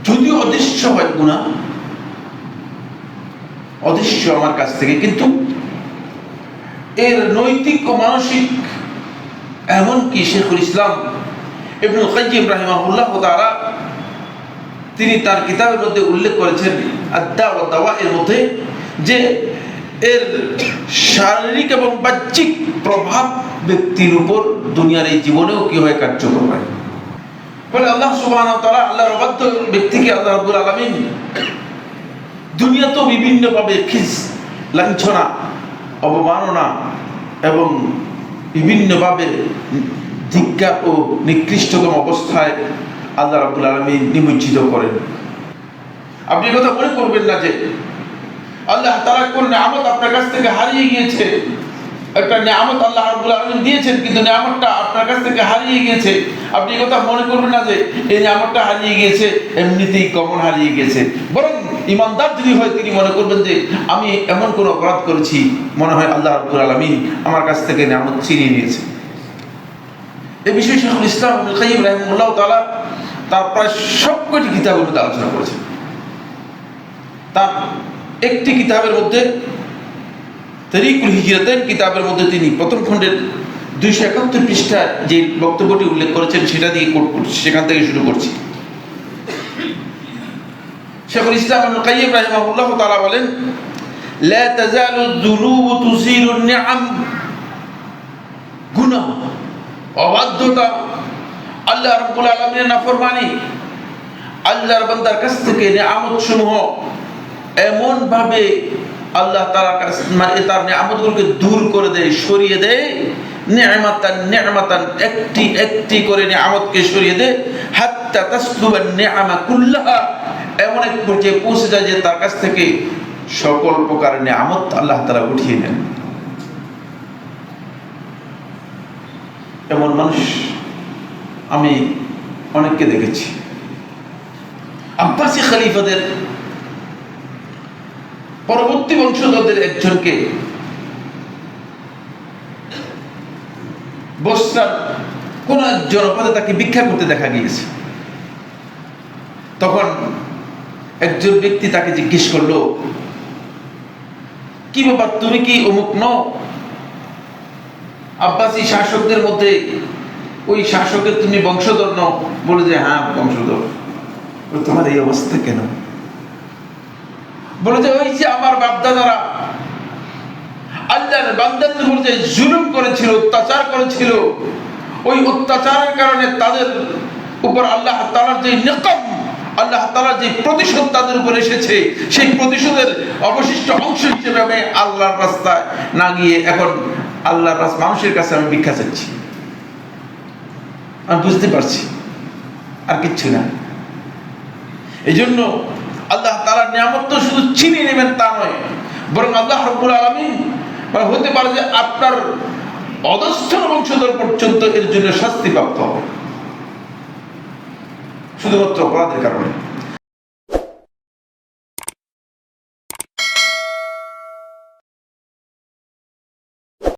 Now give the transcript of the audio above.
যদিও অদৃশ্য হয় গুনাহ, অদৃশ্য আমার কাছ থেকে, কিন্তু এর নৈতিক ও মানসিক, এমনকি শেখুল ইসলাম ইবনুল কাইয়্যিম রাহিমাহুল্লাহ তাআলা তিনি তার কিতাবের মধ্যে উল্লেখ করেছেন আদ-দা ওয়া দাওয়া এর মধ্যে, যে এর শারীরিক এবং বাহ্যিক প্রভাব ব্যক্তির উপর দুনিয়ার এই জীবনেও কি হয়, কার্যকর হয়। বলে আল্লাহ সুবহানাহু ওয়া তাআলা, আল্লাহর অবাধ্য ব্যক্তিকে আল্লাহ রাব্বুল আলামিন দুনিয়াতেও বিভিন্নভাবে লাঞ্ছনা, অবমাননা এবং বিভিন্নভাবে ধিক্কার ও নিকৃষ্টতম অবস্থায় আল্লাহ রাব্বুল আলামিন নিমজ্জিত করেন। আপনি কথা মনে করবেন না যে আল্লাহ তাআলা কোন নিয়ামত আপনার কাছ থেকে হারিয়ে গিয়েছে। একটা নিয়ামত আল্লাহ রাব্বুল আলামিন দিয়েছেন, কিন্তু নিয়ামতটা আপনার কাছ থেকে হারিয়ে গিয়েছে। আপনি কথা মনে করবেন না যে এই নিয়ামতটা হারিয়ে গিয়েছে এমনিতেই কমন হারিয়ে গিয়েছে। বরং ইমানদার যদি হয় তিনি মনে করবেন যে আমি এমন কোন অপরাধ করেছি, মনে হয় আল্লাহ রাব্বুল আলামিন আমার কাছ থেকে নিয়ামত ছিনিয়ে নিয়েছে। এই বিষয়ে শেখুল ইসলাম ইবনুল কাইয়্যিম রাহিমাহুল্লাহ তাআলা তার প্রায় সবকটি কিতাবের মধ্যে আলোচনা করেছেন। তার একটি কিতাবের মধ্যে, তারিকুল হিজরাতাইন কিতাবের মধ্যে, তিনি প্রথম খণ্ডের 271 পৃষ্ঠায় যে বক্তব্যটি উল্লেখ করেছেন সেটা দিয়ে কোট করছি, সেখান থেকে শুরু করছি। শেখুল ইসলাম ইবনুল কাইয়্যিম রাহিমাহুল্লাহ তাআলা বলেন, লা তাজালু যুনুবু তুসিরু নিআম, গুনাহ, অবাধ্যতা, আল্লাহ রাব্বুল আলামিনের নাফরমানি, আল্লাহর বান্দার কাছ থেকে নিয়ামত সমূহ এমন ভাবে আল্লাহ তাআলার কাছে তার নিয়ামতগুলোকে দূর করে দেয়, সরিয়ে দেয়। নিয়ামাতান একটি একটি করে নিয়ামতকে সরিয়ে দেয়, হাত্তা তাসলুবান নিআমা কুল্লাহা, এমন এক পর্যায়ে পৌঁছে যায় যে তার কাছ থেকে সকল প্রকার নিয়ামত আল্লাহ তাআলা উঠিয়ে নেন। এমন মানুষ আমি অনেককে দেখেছি। আব্বাসী খলিফাদের পরবর্তী বংশধরদের একজনকে বসরার কোন এক জনপদে তাকে ভিক্ষা করতে দেখা গিয়েছে। তখন একজন ব্যক্তি তাকে জিজ্ঞেস করলো, কি ব্যাপার, তুমি কি অমুক নও? আব্বাসী শাসকদের মধ্যে ওই শাসকের তুমি বংশধর নও? বলে যে হ্যাঁ বংশধর। তোমার এই অবস্থা কেন? বলে যে ওই যে আমার বাপদাদারা আল্লাহর বান্দাদের উপর যে জুলুম করেছিল, অত্যাচার করেছিল, ওই অত্যাচারের কারণে তাদের উপর আল্লাহ তাআলার যে নিকাম, আল্লাহ তাআলার যে প্রতিশোধ তাদের উপর এসেছে, সেই প্রতিশোধের অবশিষ্ট অংশ হিসেবে আমি আল্লাহর রাস্তায় না গিয়ে এখন আল্লাহর মানুষের কাছে আমি ভিক্ষা চাচ্ছি। আমি বুঝতে পারছি আর কিচ্ছু না। এই জন্য আল্লাহ তাআলার নিয়ামত তো শুধু ছিনিয়ে নেবেন তা নয়, বরং আল্লাহ রাব্বুল আলামিন হতে পারে যে আপনার অধস্থন বংশধর পর্যন্ত এর জন্য শাস্তি প্রাপ্ত হবে, শুধুমাত্র অপরাধের কারণে।